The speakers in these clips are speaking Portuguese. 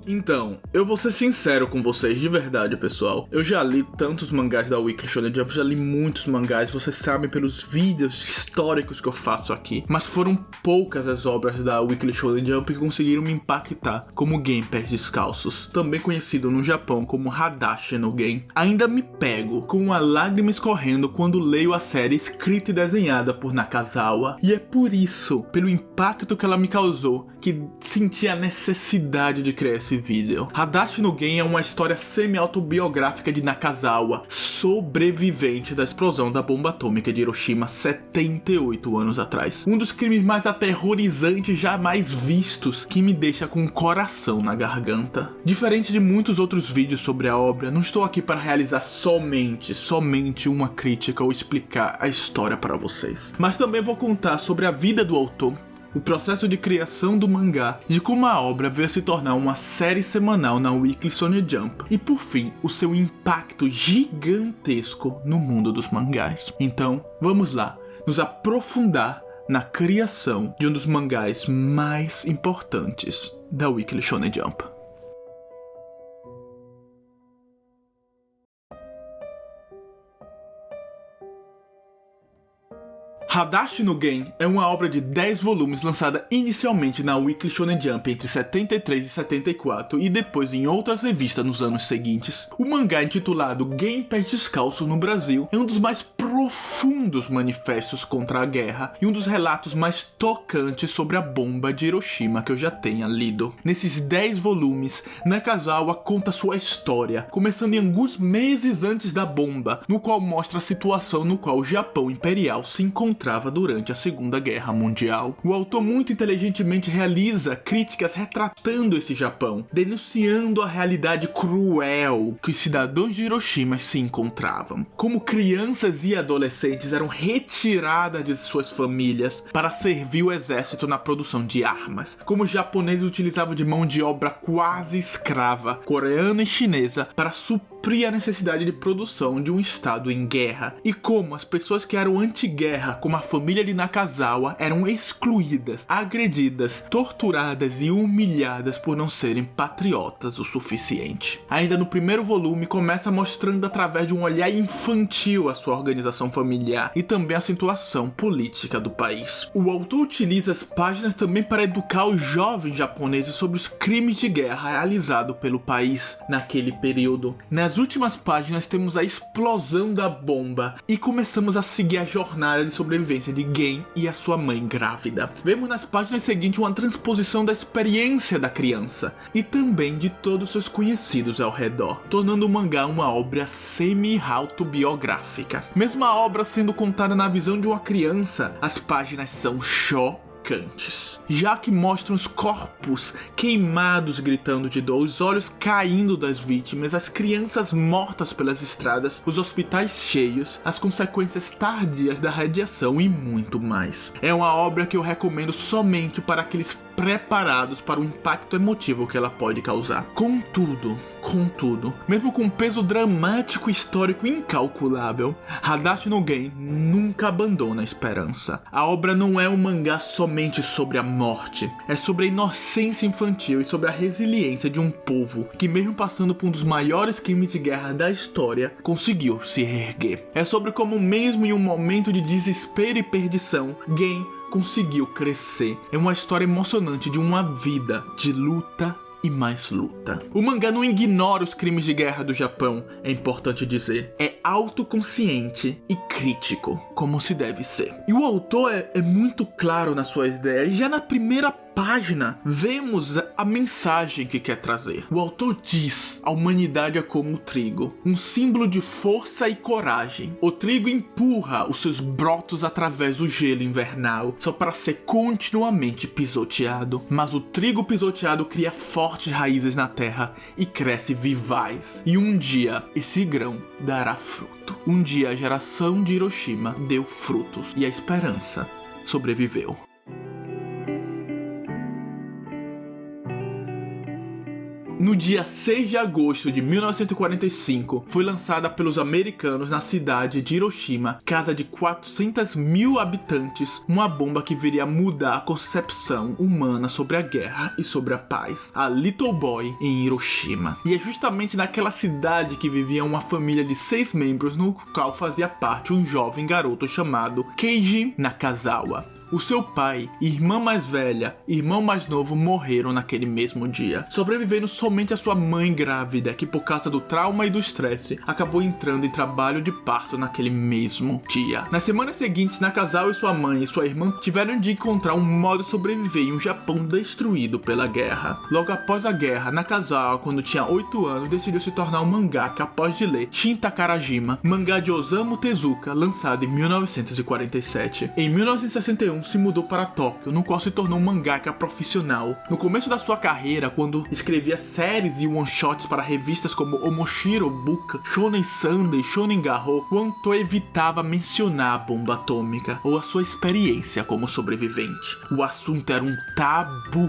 Então, eu vou ser sincero com vocês, de verdade, pessoal. Eu já li tantos mangás da Weekly Shonen Jump, já li muitos mangás, vocês sabem pelos vídeos históricos que eu faço aqui. Mas foram poucas as obras da Weekly Shonen Jump que conseguiram me impactar, como Gen Pés Descalços, também conhecido no Japão como Hadashi no Gen. Ainda me pego com uma lágrima escorrendo quando leio a série escrita e desenhada por Nakazawa. E é por isso, pelo impacto que ela me causou, que senti a necessidade de criar esse vídeo. Hadashi no Gen é uma história semi-autobiográfica de Nakazawa, sobrevivente da explosão da bomba atômica de Hiroshima 78 anos atrás. Um dos crimes mais aterrorizantes jamais vistos, que me deixa com o coração na garganta. Diferente de muitos outros vídeos sobre a obra, não estou aqui para realizar somente uma crítica ou explicar a história para vocês. Mas também vou contar sobre a vida do autor, o processo de criação do mangá, de como a obra veio se tornar uma série semanal na Weekly Shonen Jump, e por fim, o seu impacto gigantesco no mundo dos mangás. Então, vamos lá, nos aprofundar na criação de um dos mangás mais importantes da Weekly Shonen Jump. Hadashi no Gen é uma obra de 10 volumes lançada inicialmente na Weekly Shonen Jump entre 73 e 74 e depois em outras revistas nos anos seguintes. O mangá intitulado Gen Pés Descalços no Brasil é um dos mais profundos manifestos contra a guerra e um dos relatos mais tocantes sobre a bomba de Hiroshima que eu já tenha lido. Nesses 10 volumes, Nakazawa conta sua história, começando em alguns meses antes da bomba, no qual mostra a situação no qual o Japão Imperial se encontrava durante a Segunda Guerra Mundial. O autor muito inteligentemente realiza críticas retratando esse Japão, denunciando a realidade cruel que os cidadãos de Hiroshima se encontravam. Como crianças e adolescentes eram retiradas de suas famílias para servir o exército na produção de armas. Como os japoneses utilizavam de mão de obra quase escrava, coreana e chinesa, para suprir a necessidade de produção de um estado em guerra. E como as pessoas que eram anti-guerra, como a família de Nakazawa, eram excluídas, agredidas, torturadas e humilhadas por não serem patriotas o suficiente. Ainda no primeiro volume começa mostrando através de um olhar infantil a sua organização familiar e também a situação política do país. O autor utiliza as páginas também para educar os jovens japoneses sobre os crimes de guerra realizados pelo país naquele período. Nas últimas páginas temos a explosão da bomba e começamos a seguir a jornada de sobrevivência de Gen e a sua mãe grávida. Vemos nas páginas seguintes uma transposição da experiência da criança e também de todos seus conhecidos ao redor, tornando o mangá uma obra semi-autobiográfica. Mesmo a obra sendo contada na visão de uma criança, as páginas são chocantes, já que mostram os corpos queimados gritando de dor, os olhos caindo das vítimas, as crianças mortas pelas estradas, os hospitais cheios, as consequências tardias da radiação e muito mais. É uma obra que eu recomendo somente para aqueles preparados para o impacto emotivo que ela pode causar. Contudo, mesmo com um peso dramático e histórico incalculável, Hadashi no Gen nunca abandona a esperança. A obra não é um mangá somente sobre a morte, é sobre a inocência infantil e sobre a resiliência de um povo que, mesmo passando por um dos maiores crimes de guerra da história, conseguiu se reerguer. É sobre como, mesmo em um momento de desespero e perdição, Gen conseguiu crescer. É uma história emocionante de uma vida de luta e mais luta. O mangá não ignora os crimes de guerra do Japão, é importante dizer. É autoconsciente e crítico, como se deve ser. E o autor é muito claro nas suas ideias. E já na primeira página, vemos a mensagem que quer trazer. O autor diz: a humanidade é como o trigo, um símbolo de força e coragem. O trigo empurra os seus brotos através do gelo invernal, só para ser continuamente pisoteado. Mas o trigo pisoteado cria fortes raízes na terra e cresce vivaz. E um dia, esse grão dará fruto. Um dia, a geração de Hiroshima deu frutos e a esperança sobreviveu. No dia 6 de agosto de 1945, foi lançada pelos americanos na cidade de Hiroshima, casa de 400 mil habitantes, uma bomba que viria a mudar a concepção humana sobre a guerra e sobre a paz, a Little Boy em Hiroshima. E é justamente naquela cidade que vivia uma família de 6 membros, no qual fazia parte um jovem garoto chamado Keiji Nakazawa. O seu pai, irmã mais velha e irmão mais novo morreram naquele mesmo dia, sobrevivendo somente a sua mãe grávida, que por causa do trauma e do estresse, acabou entrando em trabalho de parto naquele mesmo dia. Nas semanas seguintes, Nakazawa e sua mãe e sua irmã tiveram de encontrar um modo de sobreviver em um Japão destruído pela guerra. Logo após a guerra, Nakazawa, quando tinha 8 anos, decidiu se tornar um mangaka após de ler Shin Takarajima, mangá de Osamu Tezuka, lançado em 1947. Em 1961, se mudou para Tóquio, no qual se tornou um mangaka profissional. No começo da sua carreira, quando escrevia séries e one-shots para revistas como Omoshiro Buka, Shonen Sunday, Shonen Gahou, o autor evitava mencionar a bomba atômica ou a sua experiência como sobrevivente. O assunto era um tabu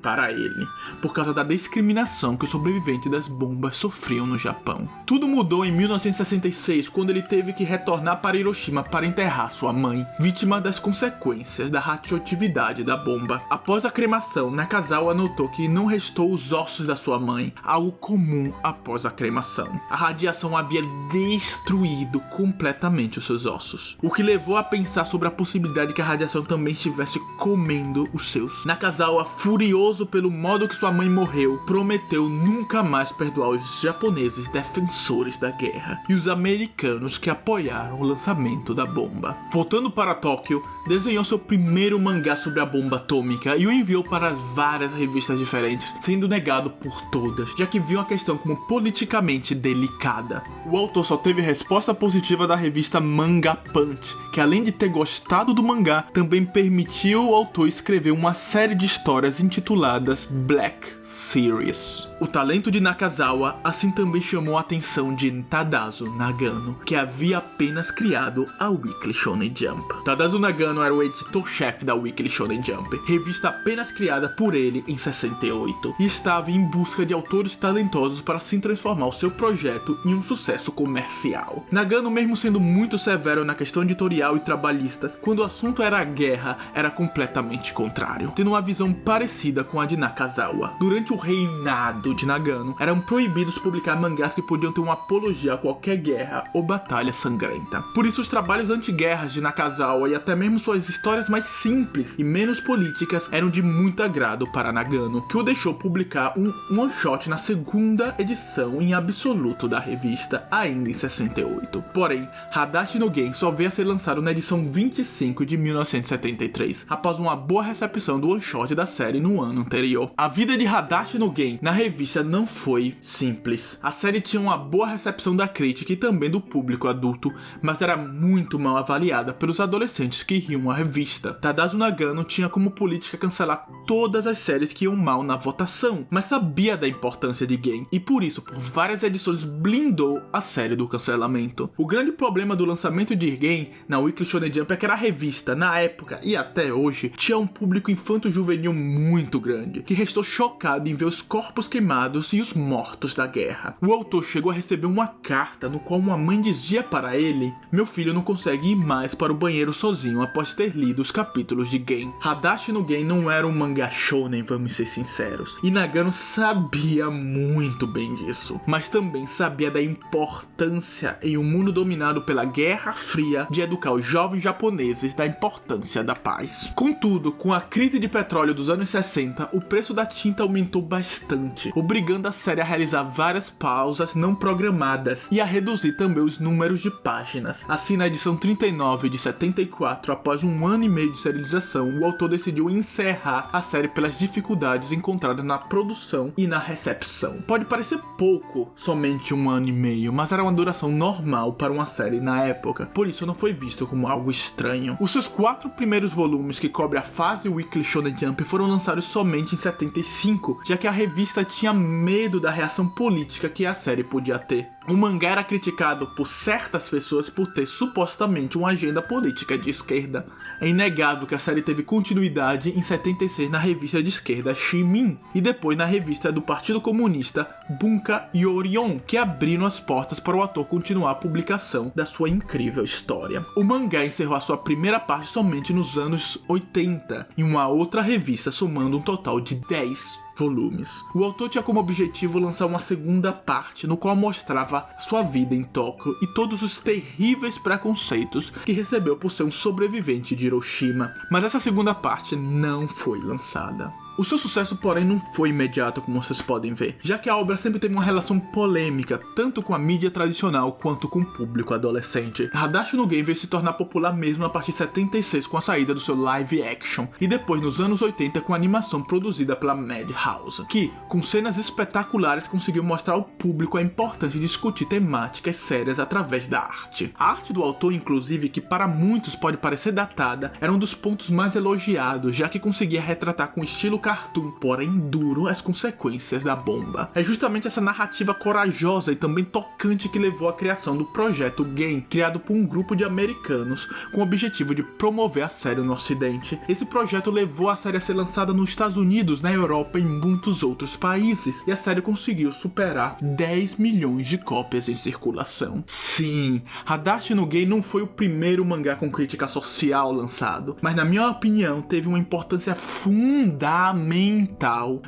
para ele, por causa da discriminação que os sobreviventes das bombas sofriam no Japão. Tudo mudou em 1966, quando ele teve que retornar para Hiroshima para enterrar sua mãe, vítima das consequências da radioatividade da bomba. Após a cremação, Nakazawa notou que não restou os ossos da sua mãe, algo comum após a cremação. A radiação havia destruído completamente os seus ossos, o que levou a pensar sobre a possibilidade de que a radiação também estivesse comendo os seus. Nakazawa, furioso pelo modo que sua mãe morreu, prometeu nunca mais perdoar os japoneses defensores da guerra e os americanos que apoiaram o lançamento da bomba. Voltando para Tóquio, desenhou seu primeiro mangá sobre a bomba atômica e o enviou para várias revistas diferentes, sendo negado por todas, já que viu a questão como politicamente delicada. O autor só teve resposta positiva da revista Manga Punch, que além de ter gostado do mangá, também permitiu ao autor escrever uma série de histórias intituladas Black Series. O talento de Nakazawa assim também chamou a atenção de Tadasu Nagano, que havia apenas criado a Weekly Shonen Jump. Tadasu Nagano era o editor-chefe da Weekly Shonen Jump, revista apenas criada por ele em 68, e estava em busca de autores talentosos para assim transformar o seu projeto em um sucesso comercial. Nagano, mesmo sendo muito severo na questão editorial e trabalhistas, quando o assunto era a guerra, era completamente contrário, tendo uma visão parecida com a de Nakazawa. Durante o reinado de Nagano, eram proibidos publicar mangás que podiam ter uma apologia a qualquer guerra ou batalha sangrenta. Por isso, os trabalhos anti-guerras de Nakazawa e até mesmo suas histórias mais simples e menos políticas eram de muito agrado para Nagano, que o deixou publicar um one-shot na segunda edição em absoluto da revista, ainda em 68. Porém, Hadashi no Gen só veio a ser lançado na edição 25 de 1973, após uma boa recepção do one-shot da série no ano anterior. A vida de Hadashi no Gen na revista não foi simples. A série tinha uma boa recepção da crítica e também do público adulto, mas era muito mal avaliada pelos adolescentes que riam a revista. Tadasu Nagano tinha como política cancelar todas as séries que iam mal na votação, mas sabia da importância de Gen e por isso, por várias edições, blindou a série do cancelamento. O grande problema do lançamento de Gen na Weekly Shonen Jump é que a revista, na época e até hoje, tinha um público infanto-juvenil muito grande, que restou chocado em ver os corpos queimados e os mortos da guerra. O autor chegou a receber uma carta no qual uma mãe dizia para ele: "Meu filho não consegue ir mais para o banheiro sozinho após ter lido os capítulos de Gen." Hadashi no Gen não era um mangá shonen, vamos ser sinceros, e Nagano sabia muito bem disso, mas também sabia da importância em um mundo dominado pela Guerra Fria de educar os jovens japoneses da importância da paz. Contudo, com a crise de petróleo dos anos 60, o preço da tinta aumentou bastante, obrigando a série a realizar várias pausas não programadas e a reduzir também os números de páginas. Assim, na edição 39 de 74, após um ano e meio de serialização, o autor decidiu encerrar a série pelas dificuldades encontradas na produção e na recepção. Pode parecer pouco, somente um ano e meio, mas era uma duração normal para uma série na época, por isso não foi visto como algo estranho. Os seus 4 primeiros volumes, que cobrem a fase Weekly Shonen Jump, foram lançados somente em 75, público, já que a revista tinha medo da reação política que a série podia ter. O mangá era criticado por certas pessoas por ter supostamente uma agenda política de esquerda. É inegável que a série teve continuidade em 76 na revista de esquerda Shimin e depois na revista do Partido Comunista Bunka Yorion, que abriram as portas para o autor continuar a publicação da sua incrível história. O mangá encerrou a sua primeira parte somente nos anos 80, em uma outra revista, somando um total de 10 volumes. O autor tinha como objetivo lançar uma segunda parte, no qual mostrava sua vida em Tóquio e todos os terríveis preconceitos que recebeu por ser um sobrevivente de Hiroshima. Mas essa segunda parte não foi lançada. O seu sucesso, porém, não foi imediato, como vocês podem ver, já que a obra sempre teve uma relação polêmica, tanto com a mídia tradicional quanto com o público adolescente. Hadashi no Gen veio se tornar popular mesmo a partir de 76 com a saída do seu live action, e depois nos anos 80 com a animação produzida pela Madhouse, que, com cenas espetaculares, conseguiu mostrar ao público a importância de discutir temáticas sérias através da arte. A arte do autor, inclusive, que para muitos pode parecer datada, era um dos pontos mais elogiados, já que conseguia retratar com estilo cartoon, porém duro, as consequências da bomba. É justamente essa narrativa corajosa e também tocante que levou à criação do Projeto Gen, criado por um grupo de americanos com o objetivo de promover a série no ocidente. Esse projeto levou a série a ser lançada nos Estados Unidos, na Europa e em muitos outros países, e a série conseguiu superar 10 milhões de cópias em circulação. Sim, Hadashi no Gen não foi o primeiro mangá com crítica social lançado, mas na minha opinião teve uma importância fundamental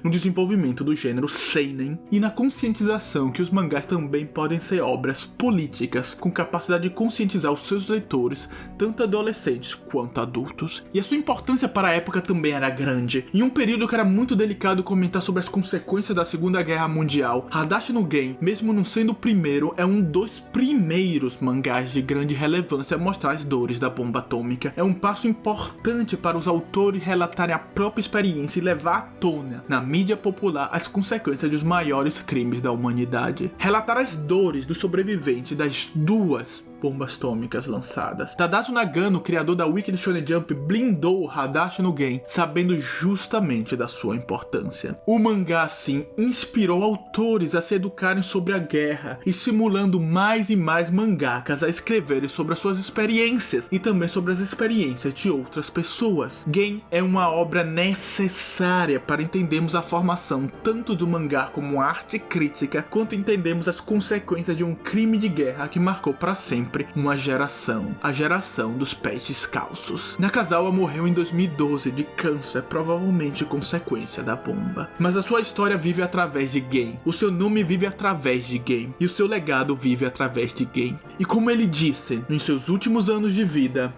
no desenvolvimento do gênero seinen e na conscientização que os mangás também podem ser obras políticas com capacidade de conscientizar os seus leitores, tanto adolescentes quanto adultos. E a sua importância para a época também era grande. Em um período que era muito delicado comentar sobre as consequências da Segunda Guerra Mundial, Hadashi no Gen, mesmo não sendo o primeiro, é um dos primeiros mangás de grande relevância a mostrar as dores da bomba atômica. É um passo importante para os autores relatarem a própria experiência e levar à tona, na mídia popular, as consequências dos maiores crimes da humanidade. Relatar as dores do sobrevivente das duas bombas atômicas lançadas. Tadasu Nagano, criador da Weekly Shonen Jump, blindou Hadashi no Gen, sabendo justamente da sua importância. O mangá, assim, inspirou autores a se educarem sobre a guerra, estimulando mais e mais mangakas a escreverem sobre as suas experiências e também sobre as experiências de outras pessoas. Gen é uma obra necessária para entendermos a formação tanto do mangá como arte crítica, quanto entendemos as consequências de um crime de guerra que marcou para sempre uma geração, a geração dos pés descalços. Nakazawa morreu em 2012 de câncer, provavelmente consequência da bomba. Mas a sua história vive através de Gen, o seu nome vive através de Gen, e o seu legado vive através de Gen. E como ele disse, em seus últimos anos de vida,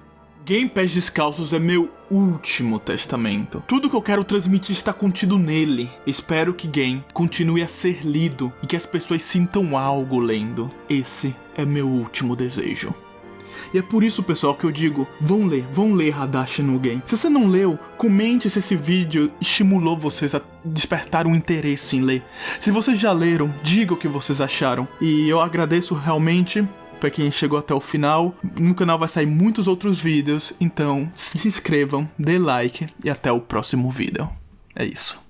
Gen Pés Descalços é meu último testamento. Tudo que eu quero transmitir está contido nele. Espero que Gen continue a ser lido e que as pessoas sintam algo lendo. Esse é meu último desejo. E é por isso, pessoal, que eu digo, vão ler Hadashi no Gen. Se você não leu, comente se esse vídeo estimulou vocês a despertar um interesse em ler. Se vocês já leram, diga o que vocês acharam. E eu agradeço realmente para quem chegou até o final. No canal vai sair muitos outros vídeos, então se inscrevam, dê like e até o próximo vídeo. É isso.